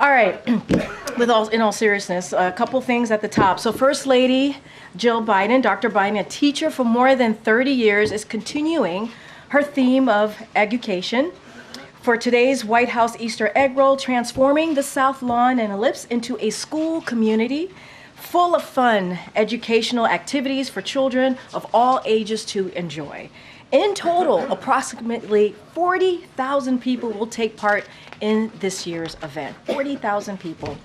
All right, in all seriousness, a couple things at the top. So First Lady Jill Biden, Dr. Biden, a teacher for more than 30 years, is continuing her theme of education. For today's White House Easter egg roll, transforming the South Lawn and Ellipse into a school community full of fun, educational activities for children of all ages to enjoy. In total, approximately 40,000 people will take part in this year's event. 40,000 people.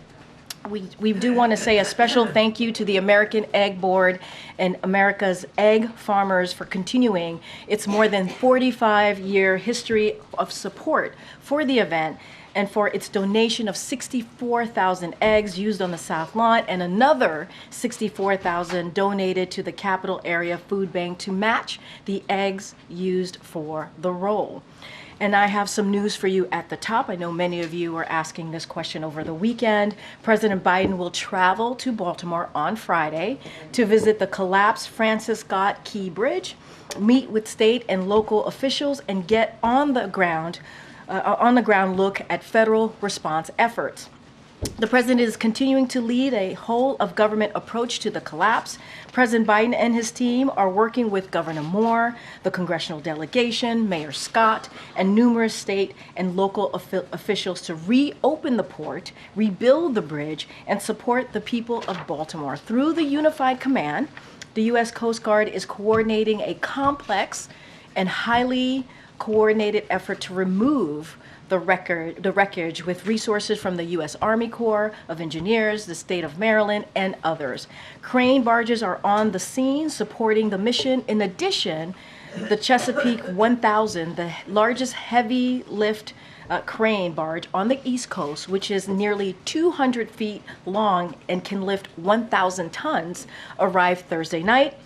We do want to say a special thank you to the American Egg Board and America's egg farmers for continuing its more than 45-year history of support for the event and for its donation of 64,000 eggs used on the South Lawn and another 64,000 donated to the Capital Area Food Bank to match the eggs used for the roll. And I have some news for you at the top. I know many of you were asking this question over the weekend. President Biden will travel to Baltimore on Friday to visit the collapsed Francis Scott Key Bridge, meet with state and local officials, and get on the ground look at federal response efforts. The president is continuing to lead a whole of government approach to the collapse. President Biden and his team are working with Governor Moore, the congressional delegation, Mayor Scott, and numerous state and local officials to reopen the port, rebuild the bridge, and support the people of Baltimore. Through the Unified Command, the U.S. Coast Guard is coordinating a complex and highly coordinated effort to remove the wreckage with resources from the U.S. Army Corps of Engineers, the state of Maryland, and others. Crane barges are on the scene supporting the mission. In addition, the Chesapeake 1000, the largest heavy lift crane barge on the East Coast, which is nearly 200 feet long and can lift 1,000 tons, arrived Thursday night.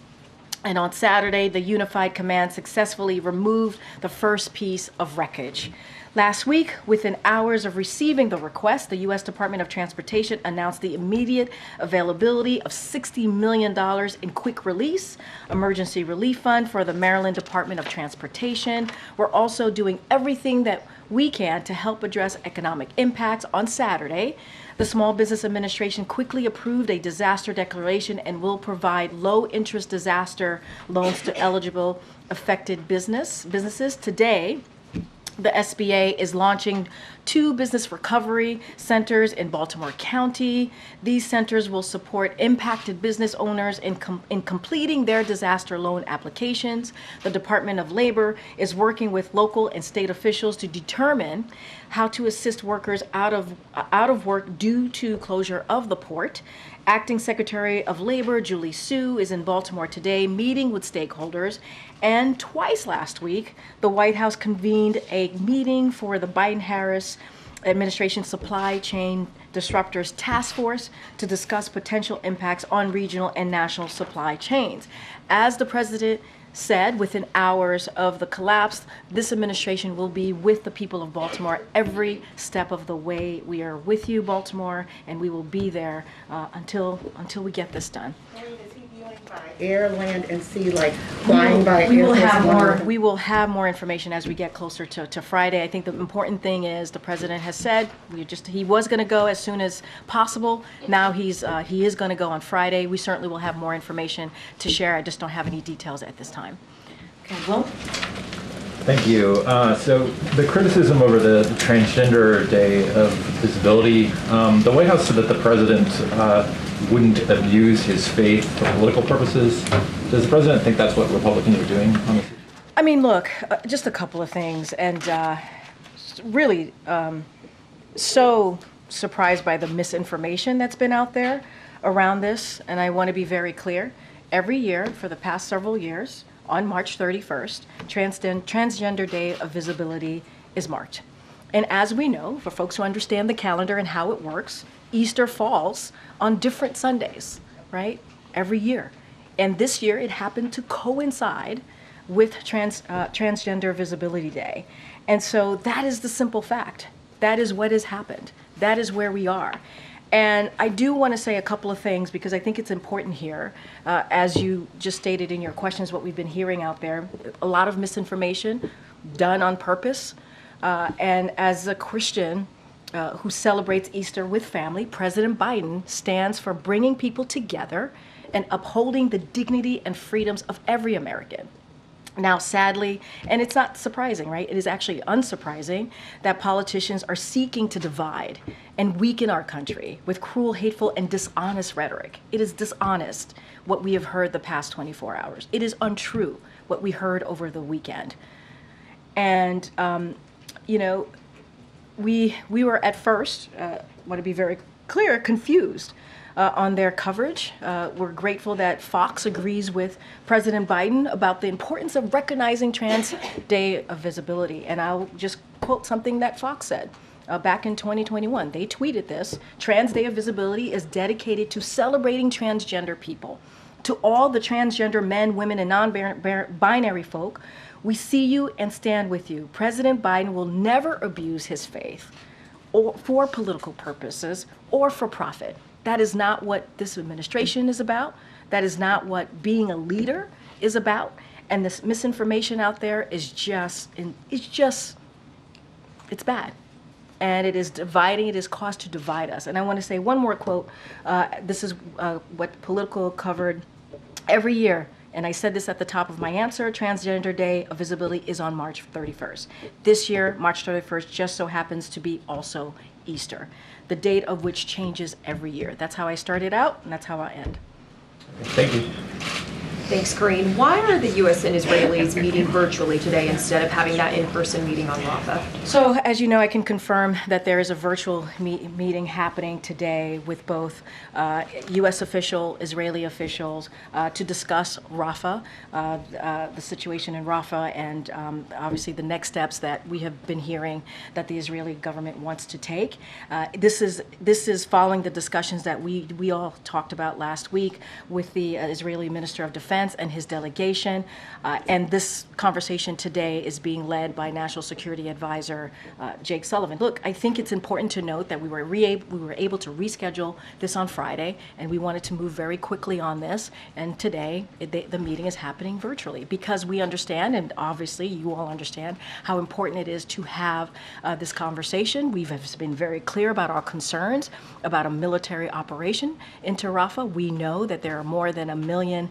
And on Saturday, the Unified Command successfully removed the first piece of wreckage. Last week, within hours of receiving the request, the U.S. Department of Transportation announced the immediate availability of $60 million in quick release, emergency relief fund for the Maryland Department of Transportation. We're also doing everything that we can to help address economic impacts. On Saturday, the Small Business Administration quickly approved a disaster declaration and will provide low-interest disaster loans to eligible affected businesses. Today, the SBA is launching 2 business recovery centers in Baltimore County. These centers will support impacted business owners in completing their disaster loan applications. The Department of Labor is working with local and state officials to determine how to assist workers out of work due to closure of the port. Acting Secretary of Labor Julie Su is in Baltimore today meeting with stakeholders. And twice last week, the White House convened a meeting for the Biden-Harris administration supply chain disruptors task force to discuss potential impacts on regional and national supply chains. As the president said, within hours of the collapse, this administration will be with the people of Baltimore every step of the way. We are with you, Baltimore, and we will be there until we get this done. By air, land, and sea, like flying by air? We will have more information as we get closer to Friday. I think the important thing is the president has said he was going to go as soon as possible. Now he is going to go on Friday. We certainly will have more information to share. I just don't have any details at this time. Okay, Will? Thank you. So the criticism over the Transgender Day of Visibility, the White House said that the president wouldn't abuse his faith for political purposes. Does the president think that's what Republicans are doing on this issue? I mean, look, just a couple of things, and really so surprised by the misinformation that's been out there around this, and I want to be very clear. Every year for the past several years, on March 31st, Transgender Day of Visibility is marked. And as we know, for folks who understand the calendar and how it works, Easter falls on different Sundays, right? Every year. And this year it happened to coincide with Transgender Visibility Day. And so that is the simple fact. That is what has happened. That is where we are. And I do want to say a couple of things because I think it's important here. As you just stated in your questions, what we've been hearing out there, a lot of misinformation done on purpose. And as a Christian, who celebrates Easter with family, President Biden stands for bringing people together and upholding the dignity and freedoms of every American. Now, sadly, and it's not surprising, right? It is actually unsurprising that politicians are seeking to divide and weaken our country with cruel, hateful, and dishonest rhetoric. It is dishonest what we have heard the past 24 hours. It is untrue what we heard over the weekend. And, we were at first, want to be very clear, confused on their coverage. We're grateful that Fox agrees with President Biden about the importance of recognizing Trans Day of Visibility. And I'll just quote something that Fox said. Back in 2021, they tweeted this: Trans Day of Visibility is dedicated to celebrating transgender people. To all the transgender men, women, and non-binary folk, we see you and stand with you. President Biden will never abuse his faith or for political purposes or for profit. That is not what this administration is about. That is not what being a leader is about. And this misinformation out there is it's bad. And it is dividing, it is caused to divide us. And I want to say one more quote. This is what Politico covered every year. And I said this at the top of my answer: Transgender Day of Visibility is on March 31st. This year, March 31st just so happens to be also Easter, the date of which changes every year. That's how I started out, and that's how I end. Thank you. Thanks, Karine. Why are the U.S. and Israelis meeting virtually today instead of having that in-person meeting on Rafah? So, as you know, I can confirm that there is a virtual meeting happening today with both U.S. Israeli officials, to discuss Rafah, the situation in Rafah, and obviously the next steps that we have been hearing that the Israeli government wants to take. This is following the discussions that we all talked about last week with the Israeli Minister of Defense and his delegation, and this conversation today is being led by National Security Advisor Jake Sullivan. Look, I think it's important to note that we were able to reschedule this on Friday, and we wanted to move very quickly on this. And today, the meeting is happening virtually because we understand, and obviously you all understand, how important it is to have this conversation. We've been very clear about our concerns about a military operation into Rafah. We know that there are more than 1 million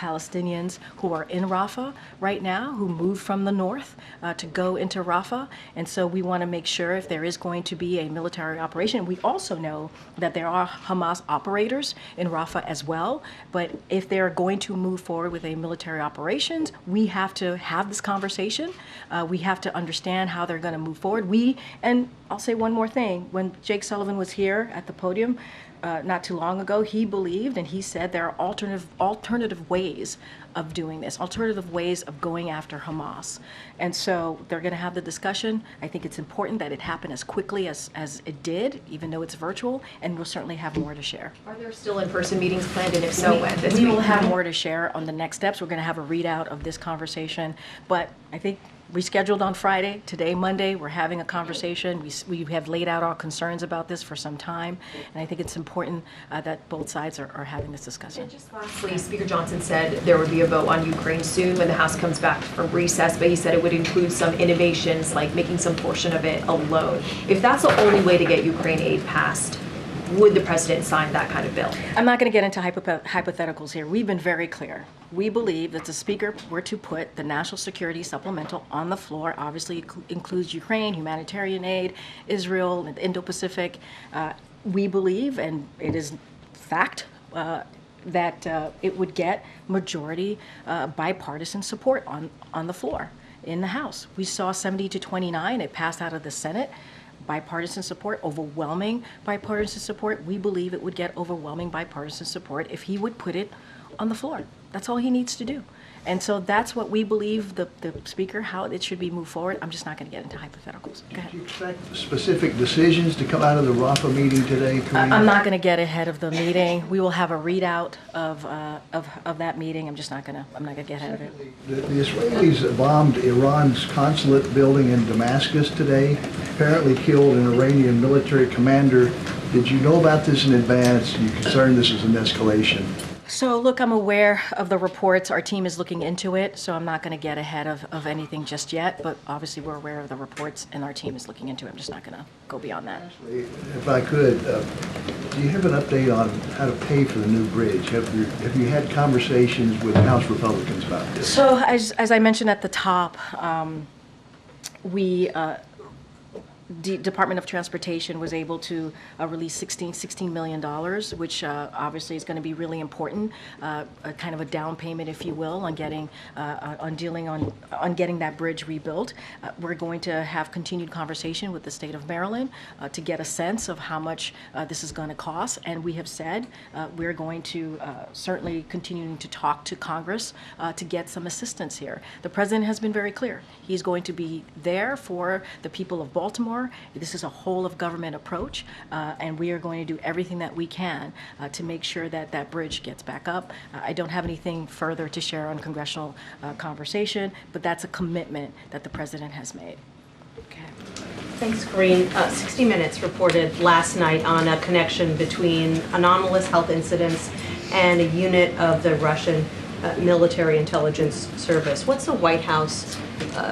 Palestinians who are in Rafah right now, who moved from the north to go into Rafah. And so we want to make sure if there is going to be a military operation. We also know that there are Hamas operators in Rafah as well. But if they're going to move forward with a military operations, we have to have this conversation. We have to understand how they're going to move forward. And I'll say one more thing. When Jake Sullivan was here at the podium, not too long ago, he believed and he said there are alternative ways of doing this, alternative ways of going after Hamas. And so they're going to have the discussion. I think it's important that it happen as quickly as it did, even though it's virtual, and we'll certainly have more to share. Are there still in-person meetings planned, and if so, when this week? We will have more to share on the next steps. We're going to have a readout of this conversation, but I think rescheduled on Friday. Today, Monday, we're having a conversation. We have laid out our concerns about this for some time, and I think it's important that both sides are having this discussion. And just lastly, Speaker Johnson said there would be a vote on Ukraine soon when the House comes back from recess, but he said it would include some innovations like making some portion of it a loan. If that's the only way to get Ukraine aid passed, would the president sign that kind of bill? I'm not going to get into hypotheticals here. We've been very clear. We believe that the Speaker were to put the National Security Supplemental on the floor, obviously includes Ukraine, humanitarian aid, Israel, and Indo-Pacific. We believe, and it is fact, that it would get majority bipartisan support on the floor in the House. We saw 70 to 29. It passed out of the Senate. Bipartisan support, overwhelming bipartisan support. We believe it would get overwhelming bipartisan support if he would put it on the floor. That's all he needs to do. And so that's what we believe the Speaker, how it should be moved forward. I'm just not going to get into hypotheticals. Go ahead. Do you expect specific decisions to come out of the Rafah meeting today, Karine? I'm not going to get ahead of the meeting. We will have a readout of that meeting. I'm not going to get ahead of it. The Israelis bombed Iran's consulate building in Damascus today, apparently killed an Iranian military commander. Did you know about this in advance? Are you concerned this is an escalation? So look, I'm aware of the reports. Our team is looking into it, so I'm not going to get ahead of anything just yet. But obviously, we're aware of the reports, and our team is looking into it. I'm just not going to go beyond that. If I could, do you have an update on how to pay for the new bridge? Have you had conversations with House Republicans about this? So as I mentioned at the top, we Department of Transportation was able to release $16 million, which obviously is going to be really important, a kind of a down payment, if you will, on getting on getting that bridge rebuilt. We're going to have continued conversation with the state of Maryland to get a sense of how much this is going to cost, and we have said we're going to certainly continuing to talk to Congress to get some assistance here. The president has been very clear. He's going to be there for the people of Baltimore. This is a whole of government approach, and we are going to do everything that we can to make sure that that bridge gets back up. I don't have anything further to share on congressional conversation, but that's a commitment that the president has made. Okay. Thanks, Karine. 60 Minutes reported last night on a connection between anomalous health incidents and a unit of the Russian military intelligence service. What's the White House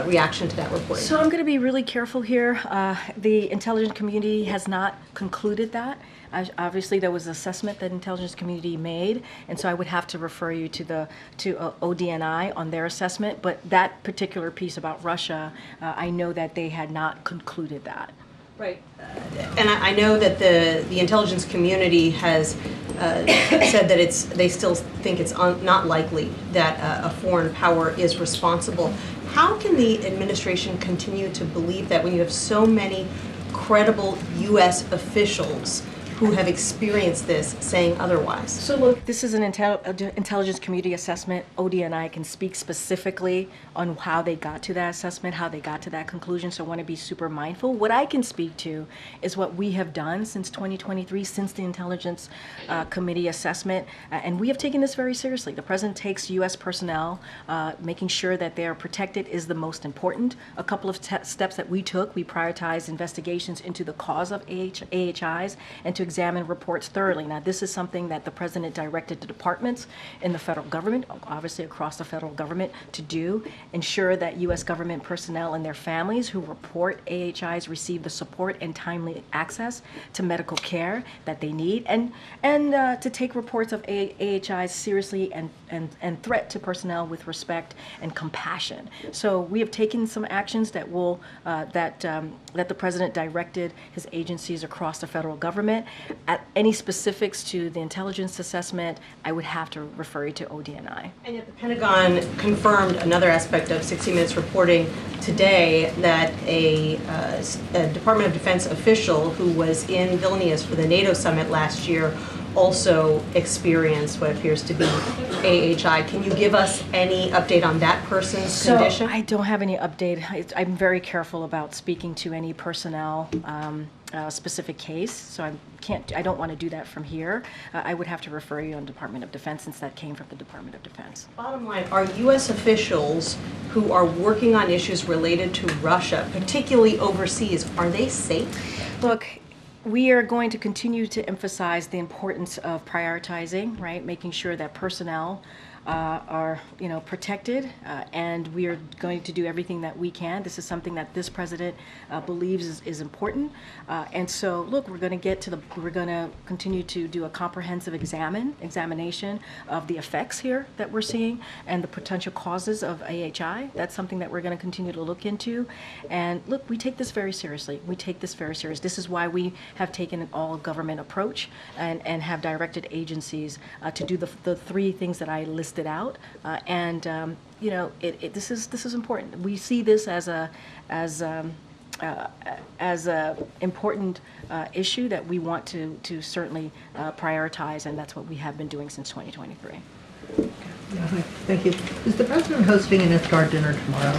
reaction to that reporting? So I'm going to be really careful here. The intelligence community has not concluded that. Obviously, there was an assessment that intelligence community made, and so I would have to refer you to ODNI on their assessment. But that particular piece about Russia, I know that they had not concluded that. Right. And I know that the intelligence community has said that they still think it's not likely that a foreign power is responsible. How can the administration continue to believe that when you have so many credible U.S. officials who have experienced this saying otherwise? So look, this is an intelligence community assessment. ODNI can speak specifically on how they got to that assessment, how they got to that conclusion, so I want to be super mindful. What I can speak to is what we have done since 2023, since the intelligence committee assessment, and we have taken this very seriously. The president takes U.S. personnel, making sure that they are protected is the most important. A couple of steps that we took, we prioritized investigations into the cause of AHIs and to examine reports thoroughly. Now, this is something that the president directed the departments in the federal government, obviously across the federal government, to do, ensure that U.S. government personnel and their families who report AHIs receive the support and timely access to medical care that they need, and to take reports of AHIs seriously and threat to personnel with respect and compassion. So we have taken some actions that will that the president directed his agencies across the federal government. At any specifics to the intelligence assessment, I would have to refer you to ODNI. And yet the Pentagon confirmed another aspect of 60 Minutes reporting today, that a Department of Defense official who was in Vilnius for the NATO summit last year also experienced what appears to be AHI. Can you give us any update on that person's condition? I don't have any update. I'm very careful about speaking to any personnel specific case, so I don't want to do that from here. I would have to refer you on Department of Defense, since that came from the Department of Defense. Bottom line, are U.S. officials who are working on issues related to Russia, particularly overseas, are they safe? Look, we are going to continue to emphasize the importance of prioritizing, right? Making sure that personnel are protected, and we are going to do everything that we can. This is something that this president believes is important, and so look, we're going to continue to do a comprehensive examination of the effects here that we're seeing and the potential causes of AHI. That's something that we're going to continue to look into, and look, we take this very seriously. This is why we have taken an all-government approach and have directed agencies to do the three things that I listed out, this is important. We see this as a important issue that we want to certainly prioritize, and that's what we have been doing since 2023. Yeah, hi. Thank you. Is the president hosting an iftar dinner tomorrow?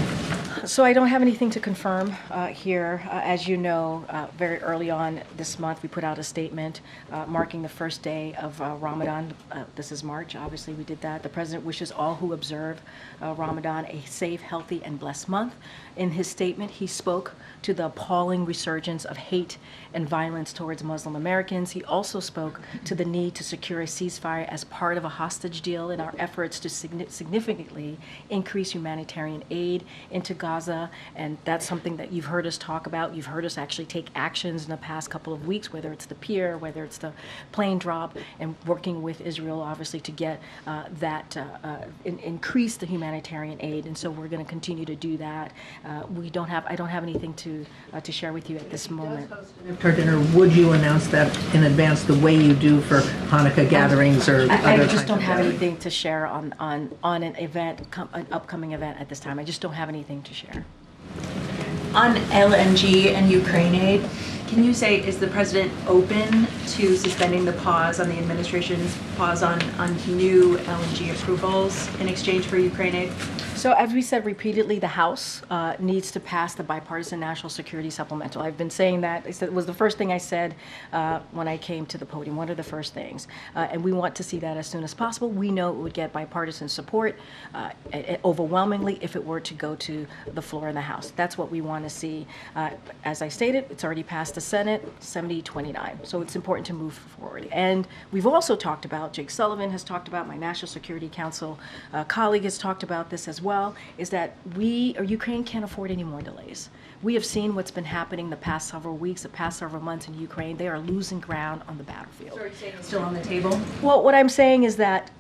So I don't have anything to confirm here. As you know, very early on this month, we put out a statement marking the first day of Ramadan. This is March, obviously we did that. The president wishes all who observe Ramadan a safe, healthy, and blessed month. In his statement, he spoke to the appalling resurgence of hate and violence towards Muslim Americans. He also spoke to the need to secure a ceasefire as part of a hostage deal in our efforts to significantly increase humanitarian aid into Gaza. And that's something that you've heard us talk about. You've heard us actually take actions in the past couple of weeks, whether it's the pier, whether it's the plane drop, and working with Israel, obviously, to get increase the humanitarian aid. And so we're going to continue to do that. I don't have anything to share with you at this moment. Iftar dinner, would you announce that in advance the way you do for Hanukkah gatherings or other I kinds just don't of have gatherings? anything to share on an event, an upcoming event at this time. I just don't have anything to share. On LNG and Ukraine aid, can you say, is the president open to suspending the pause on the administration's pause on new LNG approvals in exchange for Ukraine aid? So as we said repeatedly, the House needs to pass the bipartisan national security supplemental. I've been saying that. It was the first thing I said when I came to the podium, one of the first things. And we want to see that as soon as possible. We know it would get bipartisan support overwhelmingly if it were to go to the floor in the House. That's what we want to see. As I stated, it's already passed the Senate, 70-29. So it's important to move forward. And we've also talked about, Jake Sullivan has talked about, my National Security Council colleague has talked about this as well, is that Ukraine can't afford any more delays. We have seen what's been happening the past several weeks, the past several months in Ukraine. They are losing ground on the battlefield. So are you saying it's still on the table? Well, what I'm saying is that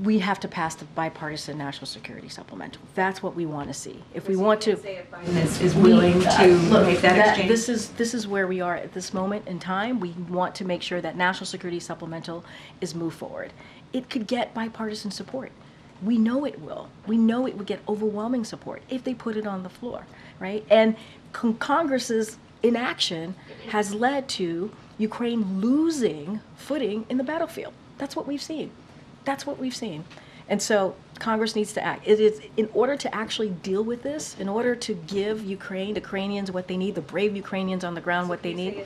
we have to pass the bipartisan national security supplemental. That's what we want to see. If we want to, Is willing to make that exchange? This is where we are at this moment in time. We want to make sure that national security supplemental is moved forward. It could get bipartisan support. We know it will. We know it would get overwhelming support if they put it on the floor, right? And Congress's inaction has led to Ukraine losing footing in the battlefield. That's what we've seen. That's what we've seen. And so Congress needs to act. It is in order to actually deal with this, in order to give Ukrainians what they need, the brave Ukrainians on the ground what they need.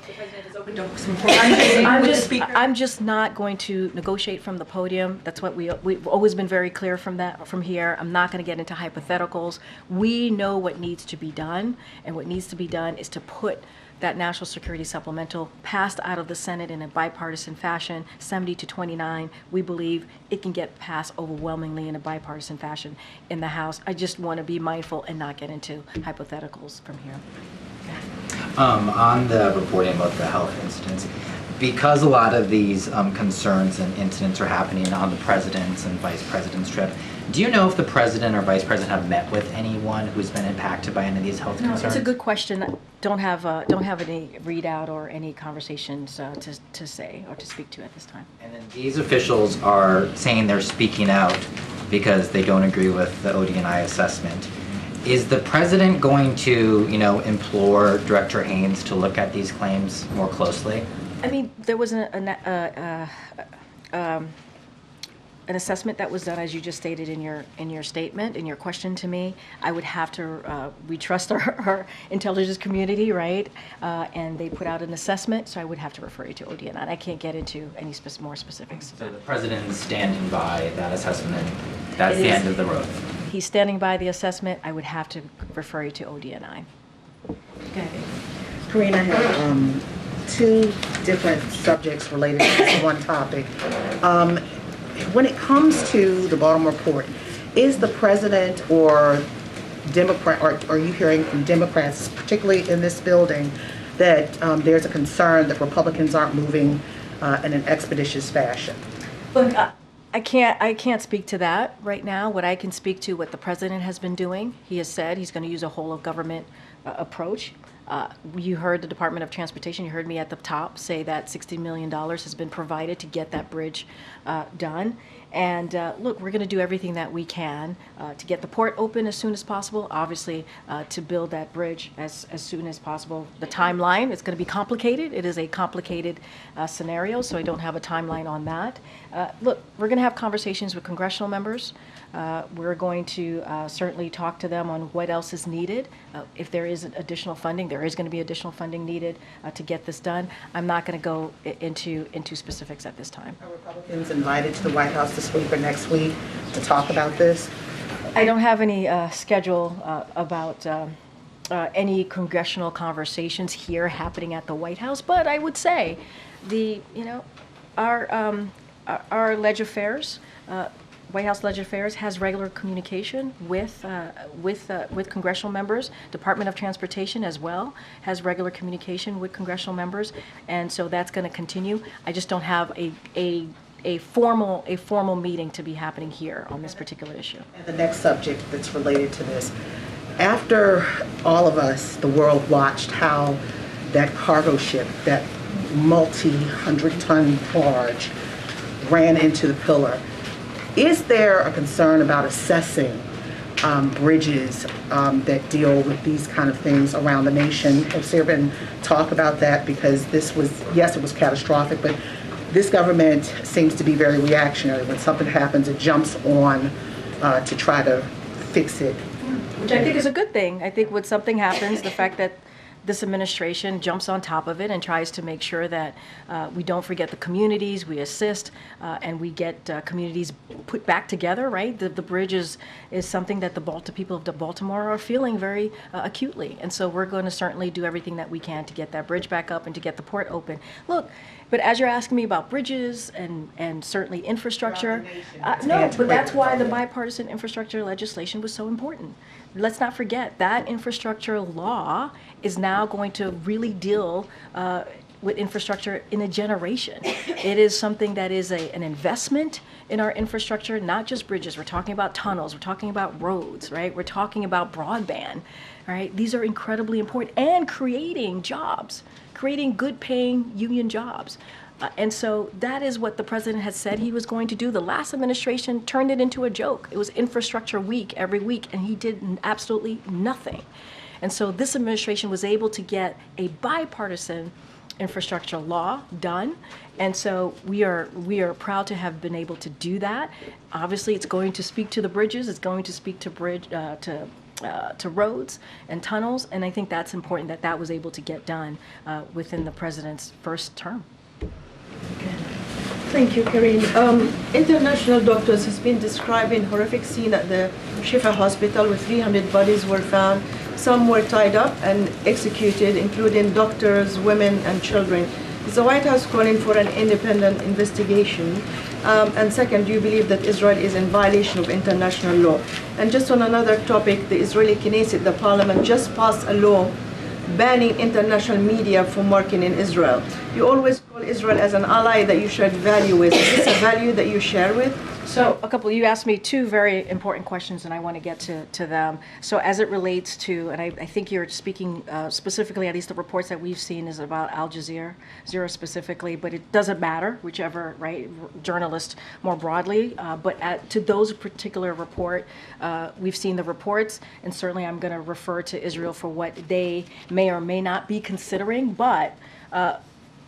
I'm just not going to negotiate from the podium. That's what we've always been very clear from here. I'm not going to get into hypotheticals. We know what needs to be done, and what needs to be done is to put that national security supplemental passed out of the Senate in a bipartisan fashion, 70-29. We believe it can get passed overwhelmingly in a bipartisan fashion in the House. I just want to be mindful and not get into hypotheticals from here. On the reporting about the health incidents, because a lot of these concerns and incidents are happening on the president's and vice president's trip, do you know if the president or vice president have met with anyone who's been impacted by any of these health concerns? It's a good question. Don't have any readout or any conversations to say or to speak to at this time. And then these officials are saying they're speaking out because they don't agree with the ODNI assessment. Is the president going to, implore Director Haynes to look at these claims more closely? I mean, there was an assessment that was done, as you just stated in your statement, in your question to me. I would have to, we trust our intelligence community, right? And they put out an assessment, so I would have to refer you to ODNI. I can't get into any more specifics. So the president is standing by that assessment. That's the end of the road. He's standing by the assessment. I would have to refer you to ODNI. Okay. Karine, I have two different subjects related to this one topic. When it comes to the Baltimore port, is the president or Democrat, or are you hearing from Democrats, particularly in this building, that there's a concern that Republicans aren't moving in an expeditious fashion? Look, I can't speak to that right now. What I can speak to, what the president has been doing. He has said he's going to use a whole of government approach. You heard the Department of Transportation, you heard me at the top say that $60 million has been provided to get that bridge done. And look, we're going to do everything that we can to get the port open as soon as possible, obviously to build that bridge as soon as possible. The timeline, it's going to be complicated. It is a complicated scenario, so I don't have a timeline on that. Look, we're going to have conversations with congressional members. We're going to certainly talk to them on what else is needed. If there is additional funding, there is going to be additional funding needed to get this done. I'm not going to go into specifics at this time. Are Republicans invited to the White House this week or next week to talk about this? I don't have any schedule about any congressional conversations here happening at the White House, but I would say our Leg Affairs, White House Leg Affairs has regular communication with congressional members. Department of Transportation as well has regular communication with congressional members, and so that's going to continue. I just don't have a formal meeting to be happening here on this particular issue. And the next subject that's related to this. After all of us, the world, watched how that cargo ship, that multi-hundred-ton barge, ran into the pillar, is there a concern about assessing bridges that deal with these kind of things around the nation? Has there been talk about that? Because this was, yes, it was catastrophic, but this government seems to be very reactionary. When something happens, it jumps on to try to fix it. Which I think is a good thing. I think when something happens, the fact that this administration jumps on top of it and tries to make sure that we don't forget the communities, we assist, and we get communities put back together, right? The bridge is something that the people of Baltimore are feeling very acutely. And so we're going to certainly do everything that we can to get that bridge back up and to get the port open. Look, but as you're asking me about bridges and certainly infrastructure, no, but that's why the bipartisan infrastructure legislation was so important. Let's not forget that infrastructure law is now going to really deal with infrastructure in a generation. It is something that is an investment in our infrastructure, not just bridges. We're talking about tunnels, we're talking about roads, right? We're talking about broadband, right? These are incredibly important, and creating jobs, creating good paying union jobs. And so that is what the president has said he was going to do. The last administration turned it into a joke. It was infrastructure week every week, and he did absolutely nothing. And so this administration was able to get a bipartisan infrastructure law done. And so we are proud to have been able to do that. Obviously, it's going to speak to the bridges. It's going to speak to roads and tunnels. And I think that's important that that was able to get done within the president's first term. Thank you, Karine. International doctors has been describing horrific scene at the Shifa hospital where 300 bodies were found. Some were tied up and executed, including doctors, women, and children. Is the White House calling for an independent investigation? And second, do you believe that Israel is in violation of international law? And just on another topic, the Israeli Knesset, the parliament, just passed a law banning international media from working in Israel. You always call Israel as an ally that you share value with. Is this a value that you share with? So you asked me two very important questions, and I want to get to them. So as it relates to, and I think you're speaking specifically, at least the reports that we've seen is about Al Jazeera specifically, but it doesn't matter, whichever, right, journalist more broadly. But to those particular report, we've seen the reports, and certainly I'm going to refer to Israel for what they may or may not be considering. But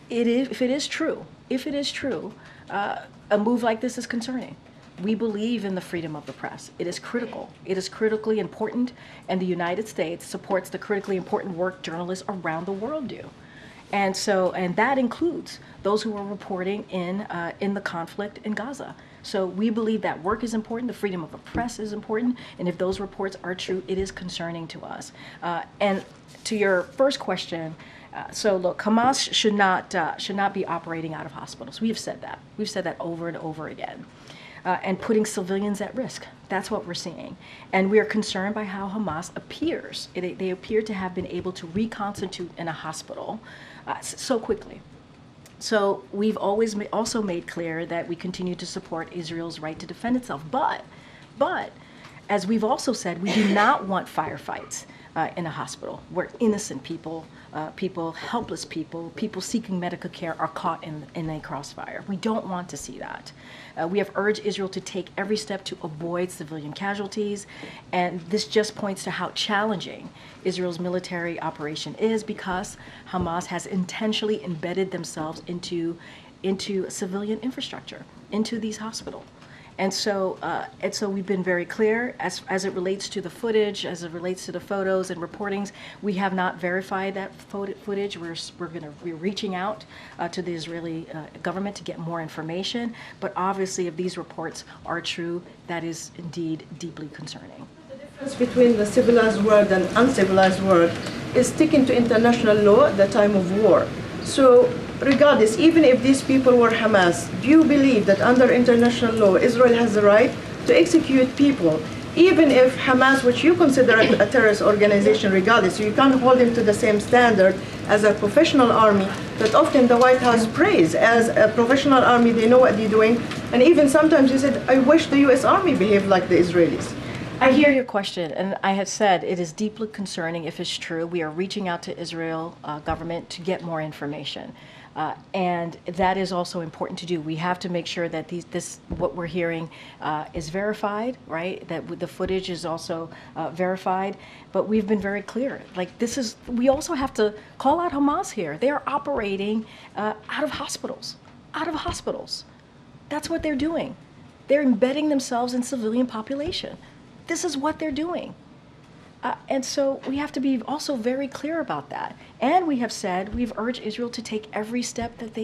if it is true, a move like this is concerning. We believe in the freedom of the press. It is critical. It is critically important, and the United States supports the critically important work journalists around the world do. And that includes those who are reporting in the conflict in Gaza. So we believe that work is important, the freedom of the press is important, and if those reports are true, it is concerning to us. And to your first question, so look, Hamas should not be operating out of hospitals. We have said that. We've said that over and over again. And putting civilians at risk. That's what we're seeing. And we are concerned by how Hamas appears. They appear to have been able to reconstitute in a hospital so quickly. So we've always also made clear that we continue to support Israel's right to defend itself. But as we've also said, we do not want firefights in a hospital where innocent people, helpless people, people seeking medical care are caught in a crossfire. We don't want to see that. We have urged Israel to take every step to avoid civilian casualties, and this just points to how challenging Israel's military operation is because Hamas has intentionally embedded themselves into civilian infrastructure, into these hospitals. And so we've been very clear as it relates to the footage, as it relates to the photos and reportings. We have not verified that footage. We're reaching out to the Israeli government to get more information. But obviously, if these reports are true, that is indeed deeply concerning. The difference between the civilized world and uncivilized world is sticking to international law at the time of war. So regardless, even if these people were Hamas, do you believe that under international law, Israel has the right to execute people, even if Hamas, which you consider a terrorist organization, regardless, so you can't hold them to the same standard as a professional army that often the White House praise as a professional army, they know what they're doing, and even sometimes you said, I wish the U.S. Army behaved like the Israelis. I hear your question, and I have said it is deeply concerning if it's true. We are reaching out to Israel government to get more information. And that is also important to do. We have to make sure that what we're hearing is verified, right? That the footage is also verified. But we've been very clear. We also have to call out Hamas here. They are operating out of hospitals. That's what they're doing. They're embedding themselves in civilian population. This is what they're doing. And so we have to be also very clear about that. And we have said, we've urged Israel to take every step that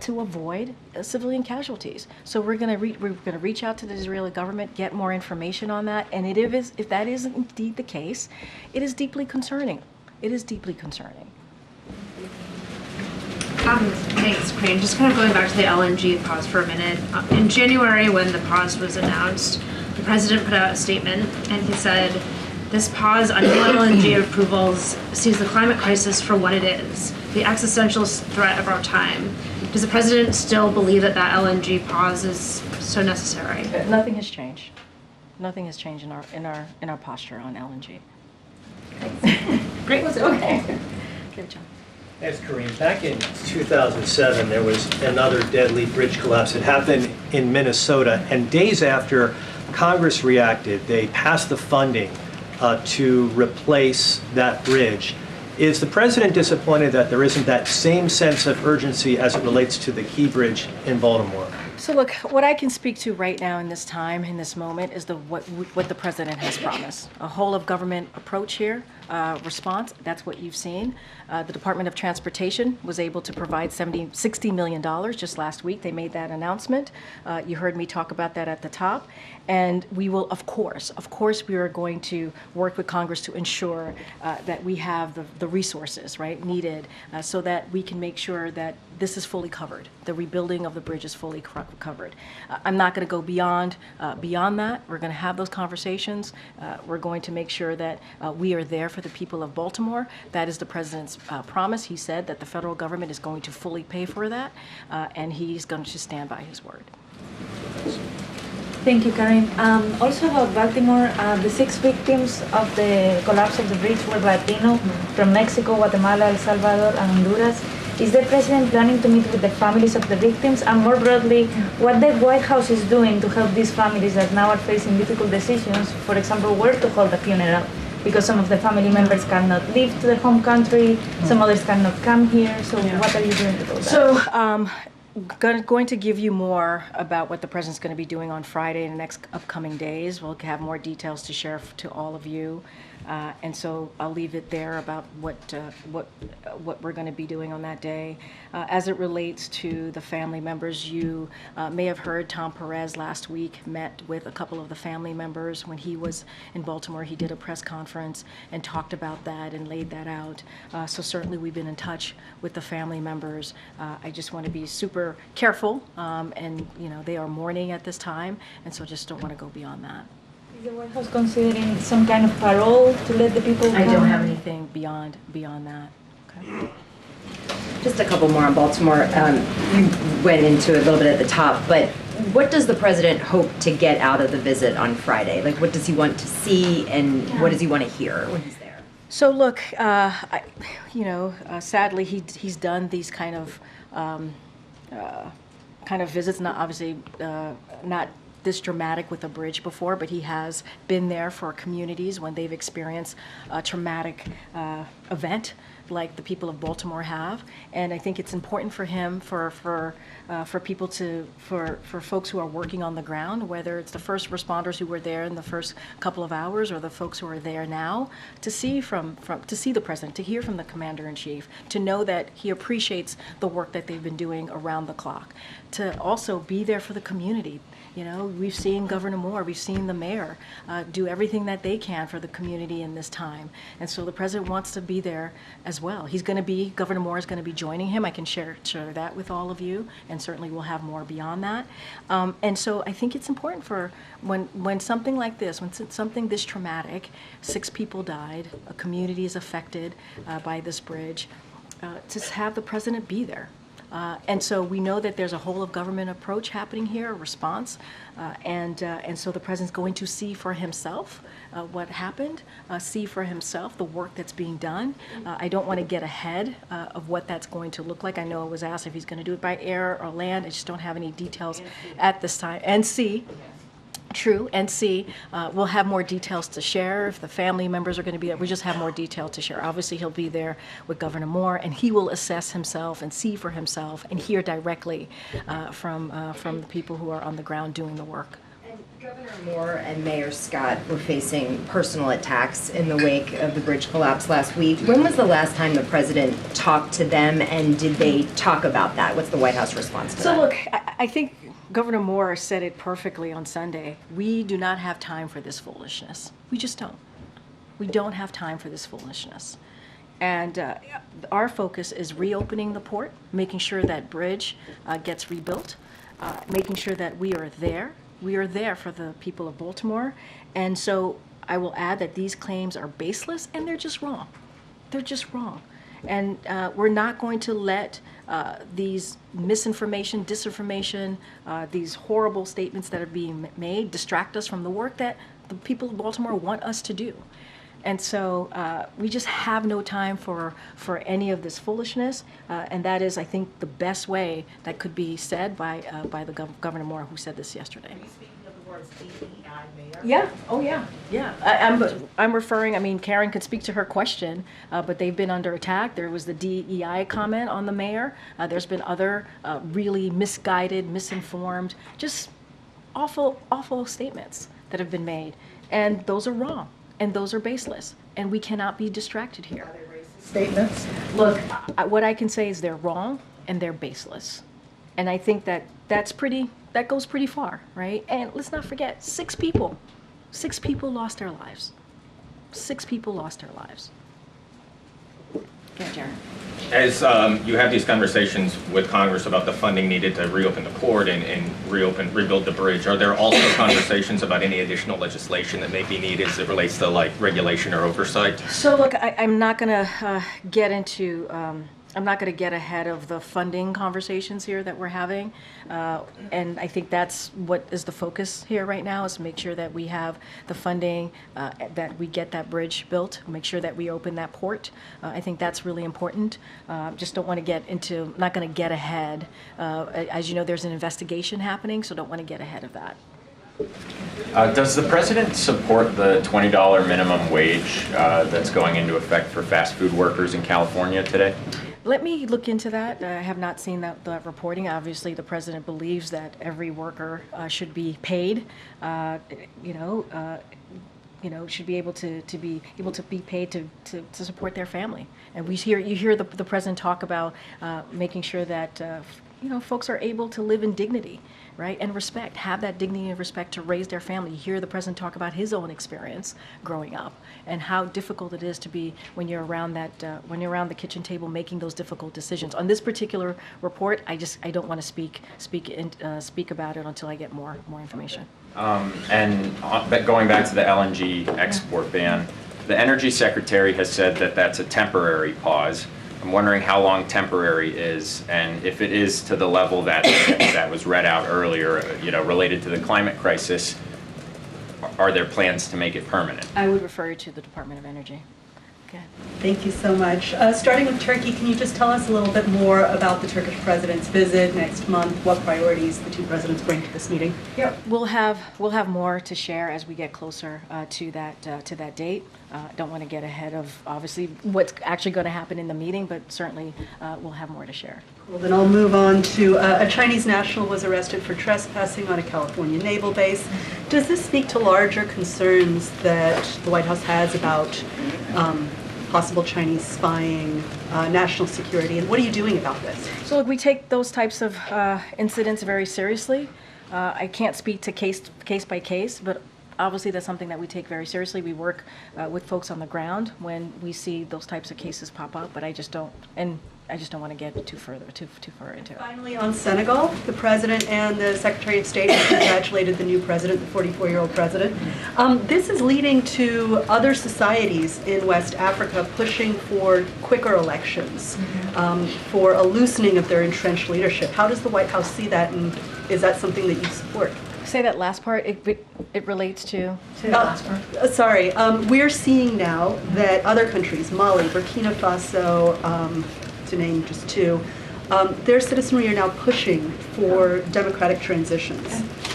to avoid civilian casualties. So we're going to reach out to the Israeli government, get more information on that. And if that is indeed the case, it is deeply concerning. It is deeply concerning. Thanks, Karine. Just kind of going back to the LNG pause for a minute. In January, when the pause was announced, the president put out a statement and he said, this pause on new LNG approvals sees the climate crisis for what it is, the existential threat of our time. Does the president still believe that LNG pause is so necessary? Nothing has changed. Nothing has changed in our posture on LNG. Great. Okay. Okay, John. Thanks, Karine. Back in 2007, there was another deadly bridge collapse. It happened in Minnesota, and days after Congress reacted, they passed the funding to replace that bridge. Is the president disappointed that there isn't that same sense of urgency as it relates to the Key Bridge in Baltimore? So look, what I can speak to right now in this time, in this moment, is what the president has promised. A whole of government approach here, response, that's what you've seen. The Department of Transportation was able to provide $60 million just last week. They made that announcement. You heard me talk about that at the top. And we will, of course, we are going to work with Congress to ensure that we have the resources, right, needed so that we can make sure that this is fully covered. The rebuilding of the bridge is fully covered. I'm not going to go beyond that. We're going to have those conversations. We're going to make sure that we are there for the people of Baltimore. That is the president's promise. He said that the federal government is going to fully pay for that, and he's going to stand by his word. Thank you, Karine. Also about Baltimore, the 6 victims of the collapse of the bridge were Latino from Mexico, Guatemala, El Salvador, and Honduras. Is the president planning to meet with the families of the victims? And more broadly, what the White House is doing to help these families that now are facing difficult decisions, for example, where to hold a funeral? Because some of the family members cannot leave to the home country, some others cannot come here. So what are you doing to do that? So, going to give you more about what the president's going to be doing on Friday in the next upcoming days. We'll have more details to share to all of you. And so I'll leave it there about what we're going to be doing on that day. As it relates to the family members, you may have heard Tom Perez last week met with a couple of the family members when he was in Baltimore. He did a press conference and talked about that and laid that out. So certainly we've been in touch with the family members. I just want to be super careful, and they are mourning at this time, and so just don't want to go beyond that. Is the White House considering some kind of parole to let the people I come? don't have anything beyond that. Okay. Just a couple more on Baltimore. You went into it a little bit at the top, but what does the president hope to get out of the visit on Friday? Like, what does he want to see, and what does he want to hear when he's there? So look, sadly, he's done these kind of visits. Not obviously not this dramatic with a bridge before, but he has been there for communities when they've experienced a traumatic event like the people of Baltimore have. And I think it's important for him, for people for folks who are working on the ground, whether it's the first responders who were there in the first couple of hours or the folks who are there now, to see to see the president, to hear from the commander-in-chief, to know that he appreciates the work that they've been doing around the clock, to also be there for the community. We've seen Governor Moore, we've seen the mayor do everything that they can for the community in this time. And so the president wants to be there as well. Governor Moore is going to be joining him. I can share that with all of you, and certainly we'll have more beyond that. And so I think it's important for when something like this, when something this traumatic, 6 people died, a community is affected by this bridge, to have the president be there. And so we know that there's a whole of government approach happening here, a response, and so the president's going to see for himself what happened, see for himself the work that's being done. I don't want to get ahead of what that's going to look like. I know it was asked if he's going to do it by air or land. I just don't have any details at this time. And see. True, and see, we'll have more details to share if the family members are going to be there. We just have more detail to share. Obviously, he'll be there with Governor Moore, and he will assess himself and see for himself and hear directly from the people who are on the ground doing the work. And Governor Moore and Mayor Scott were facing personal attacks in the wake of the bridge collapse last week. When was the last time the president talked to them, and did they talk about that? What's the White House response to that? So look, I think Governor Moore said it perfectly on Sunday. We do not have time for this foolishness. We just don't. We don't have time for this foolishness. And our focus is reopening the port, making sure that bridge gets rebuilt, making sure that we are there. We are there for the people of Baltimore. And so I will add that these claims are baseless, and they're just wrong. They're just wrong. And we're not going to let these misinformation, disinformation, these horrible statements that are being made distract us from the work that the people of Baltimore want us to do. And so we just have no time for any of this foolishness. And that is, I think, the best way that could be said by the Governor Moore, who said this yesterday. Yeah. Oh, yeah. Yeah. I'm referring. I mean, Karine could speak to her question, but they've been under attack. There was the DEI comment on the mayor. There's been other really misguided, misinformed, just awful statements that have been made, and those are wrong, and those are baseless, and we cannot be distracted here. Are they racist statements? Look, what I can say is they're wrong and they're baseless, and I think that that goes pretty far, right? And let's not forget, 6 people lost their lives. 6 people lost their lives. Yeah, Jared. As you have these conversations with Congress about the funding needed to reopen the port and rebuild the bridge, are there also conversations about any additional legislation that may be needed as it relates to like regulation or oversight? So look, I'm not going to get into. I'm not going to get ahead of the funding conversations here that we're having, and I think that's what is the focus here right now, is to make sure that we have the funding, that we get that bridge built, make sure that we open that port. I think that's really important. Just don't want to get into, not going to get ahead. As you know, there's an investigation happening, so don't want to get ahead of that. Does the president support the $20 minimum wage that's going into effect for fast food workers in California today? Let me look into that. I have not seen that reporting. Obviously, the president believes that every worker should be paid. Should be able to be paid to support their family. And you hear the president talk about making sure that folks are able to live in dignity, right, and respect, have that dignity and respect to raise their family. You hear the president talk about his own experience growing up and how difficult it is to be when you're around the kitchen table making those difficult decisions. On this particular report, I don't want to speak about it until I get more information. But going back to the LNG export ban, the Energy Secretary has said that that's a temporary pause. I'm wondering how long temporary is, and if it is to the level that was read out earlier, related to the climate crisis, are there plans to make it permanent? I would refer you to the Department of Energy. Okay. Thank you so much. Starting with Turkey, can you just tell us a little bit more about the Turkish president's visit next month? What priorities the two presidents bring to this meeting? Yep, we'll have more to share as we get closer to that date. Don't want to get ahead of obviously what's actually going to happen in the meeting, but certainly we'll have more to share. Well, then I'll move on to a Chinese national was arrested for trespassing on a California naval base. Does this speak to larger concerns that the White House has about possible Chinese spying, national security, and what are you doing about this? So look, we take those types of incidents very seriously. I can't speak to case by case, but obviously that's something that we take very seriously. We work with folks on the ground when we see those types of cases pop up, but I just don't want to get too far into it. Finally, on Senegal, the president and the Secretary of State have congratulated the new president, the 44-year-old president. This is leading to other societies in West Africa pushing for quicker elections, for a loosening of their entrenched leadership. How does the White House see that, and is that something that you support? Say that last part. It relates to. Say that last part. Sorry. We're seeing now that other countries, Mali, Burkina Faso, to name just two, their citizenry are now pushing for democratic transitions.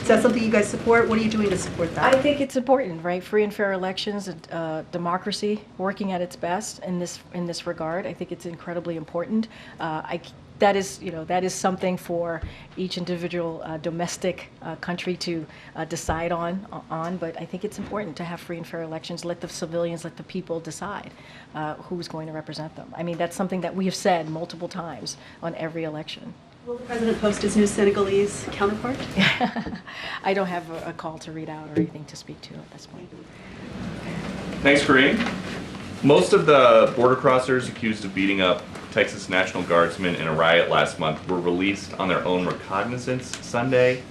Is that something you guys support? What are you doing to support that? I think it's important, right? Free and fair elections, democracy working at its best in this regard. I think it's incredibly important. That is something for each individual domestic country to decide on. But I think it's important to have free and fair elections. Let the civilians, let the people decide who's going to represent them. I mean, that's something that we have said multiple times on every election. Will the president post his new Senegalese counterpart? I don't have a call to read out or anything to speak to at this point. Thanks, Karine. Most of the border crossers accused of beating up Texas National Guardsmen in a riot last month were released on their own recognizance Sunday.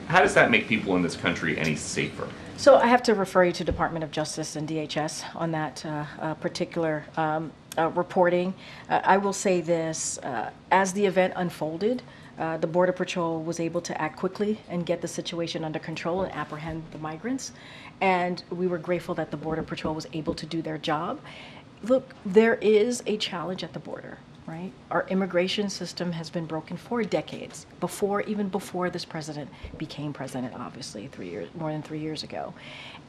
How does that make people in this country any safer? So I have to refer you to Department of Justice and DHS on that particular reporting. I will say this, as the event unfolded, the Border Patrol was able to act quickly and get the situation under control and apprehend the migrants. And we were grateful that the Border Patrol was able to do their job. Look, there is a challenge at the border, right? Our immigration system has been broken for decades, even before this president became president, obviously, more than 3 years ago.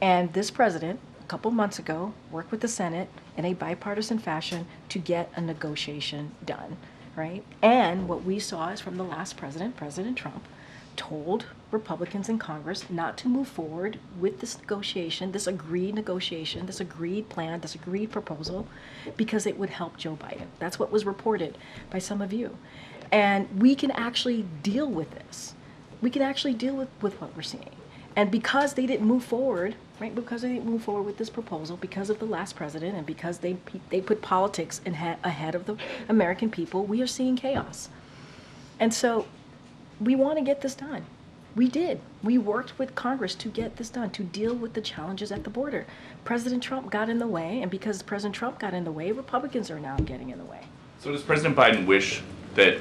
And this president, a couple months ago, worked with the Senate in a bipartisan fashion to get a negotiation done, right? And what we saw is from the last president, President Trump, told Republicans in Congress not to move forward with this negotiation, this agreed plan, this agreed proposal, because it would help Joe Biden. That's what was reported by some of you. And we can actually deal with this. We can actually deal with what we're seeing. And because they didn't move forward, right, because they didn't move forward with this proposal, because of the last president, and because they put politics ahead of the American people, we are seeing chaos. And so we want to get this done. We did. We worked with Congress to get this done, to deal with the challenges at the border. President Trump got in the way, and because President Trump got in the way, Republicans are now getting in the way. So does President Biden wish that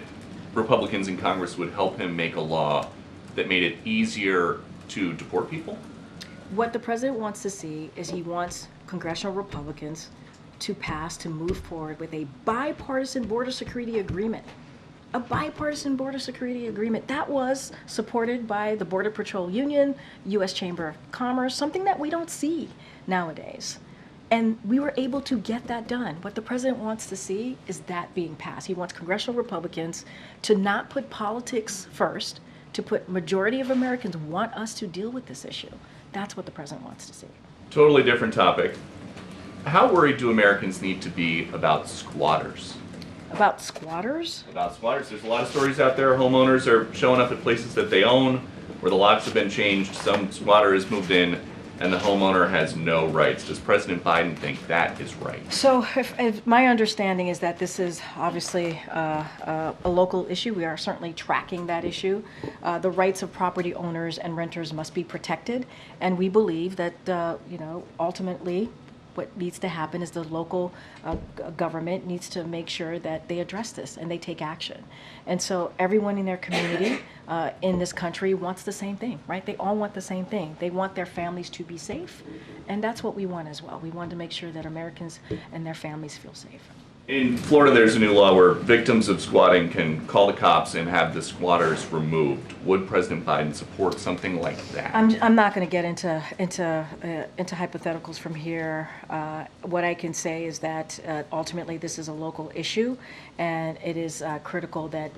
Republicans in Congress would help him make a law that made it easier to deport people? What the president wants to see is he wants congressional Republicans to move forward with a bipartisan border security agreement. A bipartisan border security agreement that was supported by the Border Patrol Union, U.S. Chamber of Commerce, something that we don't see nowadays. And we were able to get that done. What the president wants to see is that being passed. He wants congressional Republicans to not put politics first, to put majority of Americans want us to deal with this issue. That's what the president wants to see. Totally different topic. How worried do Americans need to be about squatters? About squatters? About squatters. There's a lot of stories out there. Homeowners are showing up at places that they own, where the locks have been changed. Some squatter has moved in, and the homeowner has no rights. Does President Biden think that is right? So if my understanding is that this is obviously a local issue. We are certainly tracking that issue. The rights of property owners and renters must be protected, and we believe that ultimately what needs to happen is the local government needs to make sure that they address this and they take action. And so everyone in their community in this country wants the same thing, right? They all want the same thing. They want their families to be safe, and that's what we want as well. We want to make sure that Americans and their families feel safe. In Florida, there's a new law where victims of squatting can call the cops and have the squatters removed. Would President Biden support something like that? I'm not going to get into hypotheticals from here. What I can say is that ultimately this is a local issue, and it is critical that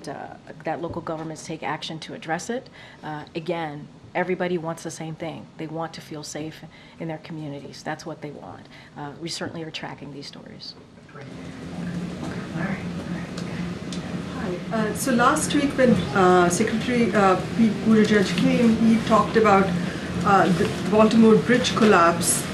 that local governments take action to address it. Again, everybody wants the same thing. They want to feel safe in their communities. That's what they want. We certainly are tracking these stories. So last week when Secretary Pete Buttigieg came, he talked about the Baltimore bridge collapse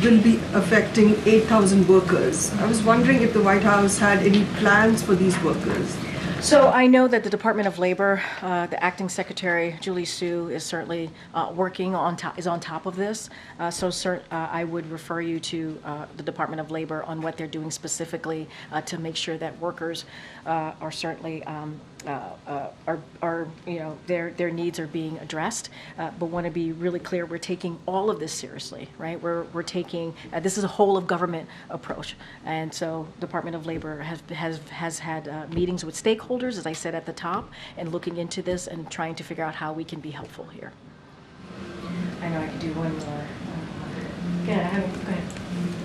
will be affecting 8,000 workers. I was wondering if the White House had any plans for these workers. So I know that the Department of Labor, the acting secretary, Julie Su, is certainly working on top of this. I would refer you to the Department of Labor on what they're doing specifically to make sure that workers are certainly their needs are being addressed. But want to be really clear, we're taking all of this seriously, right? We're taking this is a whole of government approach, and so Department of Labor has had meetings with stakeholders, as I said at the top, and looking into this and trying to figure out how we can be helpful here. I know I can do one more. Go ahead.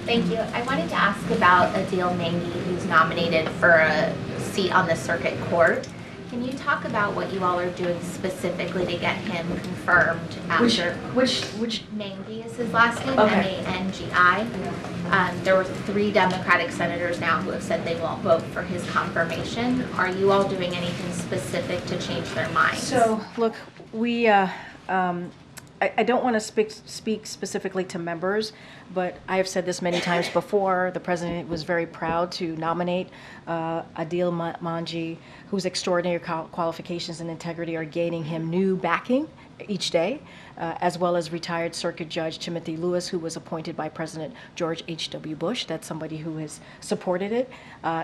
Thank you. I wanted to ask about Adil Mengi, who's nominated for a seat on the circuit court. Can you talk about what you all are doing specifically to get him confirmed after? Which Mengi is his last name, Okay. Mengi. There were 3 Democratic senators now who have said they won't vote for his confirmation. Are you all doing anything specific to change their minds? So, look, we, I don't want to speak specifically to members, but I have said this many times before. The president was very proud to nominate Adil Mengi, whose extraordinary qualifications and integrity are gaining him new backing each day, as well as retired Circuit Judge Timothy Lewis, who was appointed by President George H.W. Bush. That's somebody who has supported it.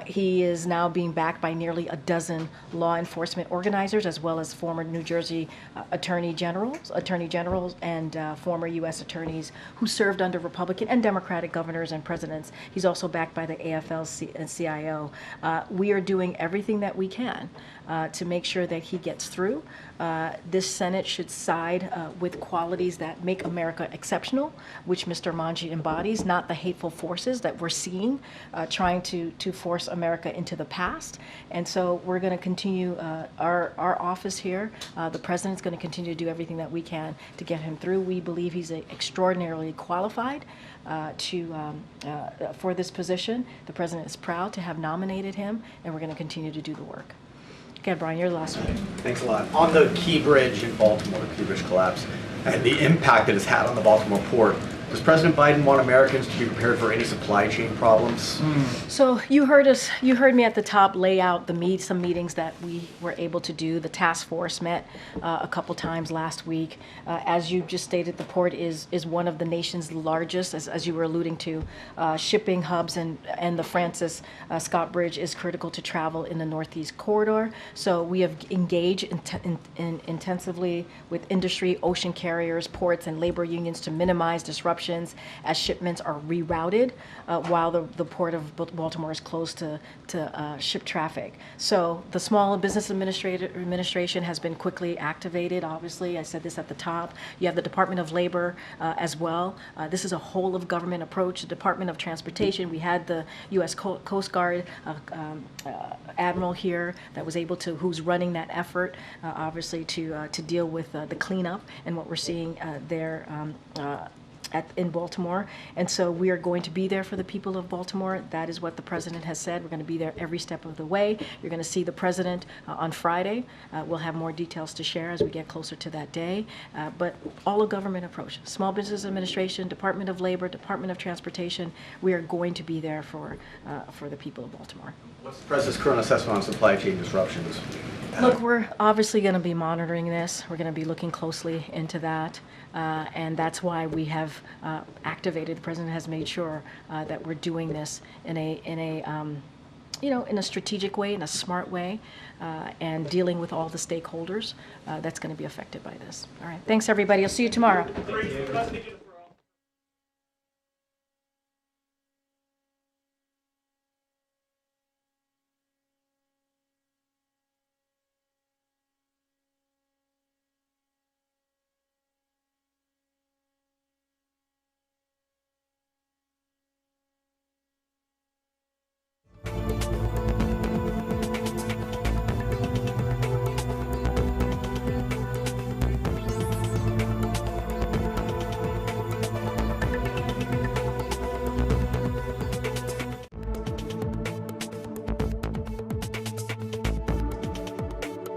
He is now being backed by nearly a dozen law enforcement organizers, as well as former New Jersey attorney generals, and former U.S. attorneys who served under Republican and Democratic governors and presidents. He's also backed by the AFL-CIO. We are doing everything that we can to make sure that he gets through. This Senate should side with qualities that make America exceptional, which Mr. Mengi embodies, not the hateful forces that we're seeing trying to force America into the past. And so we're going to continue our office here. The president's going to continue to do everything that we can to get him through. We believe he's extraordinarily qualified for this position. The president is proud to have nominated him, and we're going to continue to do the work. Okay, Brian, you're the last one. Thanks a lot. On the Key Bridge in Baltimore, the Key Bridge collapse, and the impact it has had on the Baltimore port, does President Biden want Americans to be prepared for any supply chain problems? So you heard me at the top lay out some meetings that we were able to do. The task force met a couple times last week. As you just stated, the port is one of the nation's largest, as you were alluding to, shipping hubs, and the Francis Scott Bridge is critical to travel in the Northeast Corridor. So we have engaged intensively with industry, ocean carriers, ports, and labor unions to minimize disruptions as shipments are rerouted while the Port of Baltimore is closed to ship traffic. So the Small Business Administration has been quickly activated, obviously. I said this at the top. You have the Department of Labor as well. This is a whole of government approach. The Department of Transportation, we had the U.S. Coast Guard Admiral here that was able to, who's running that effort, obviously, to deal with the cleanup and what we're seeing there in Baltimore. And so we are going to be there for the people of Baltimore. That is what the president has said. We're going to be there every step of the way. You're going to see the president on Friday. We'll have more details to share as we get closer to that day. But all of government approach, Small Business Administration, Department of Labor, Department of Transportation, we are going to be there for the people of Baltimore. What's the President's current assessment on supply chain disruptions? Look, we're obviously going to be monitoring this. We're going to be looking closely into that. And that's why we have activated, the President has made sure that we're doing this in a strategic way, in a smart way, and dealing with all the stakeholders that's going to be affected by this. All right. Thanks, everybody. I'll see you tomorrow.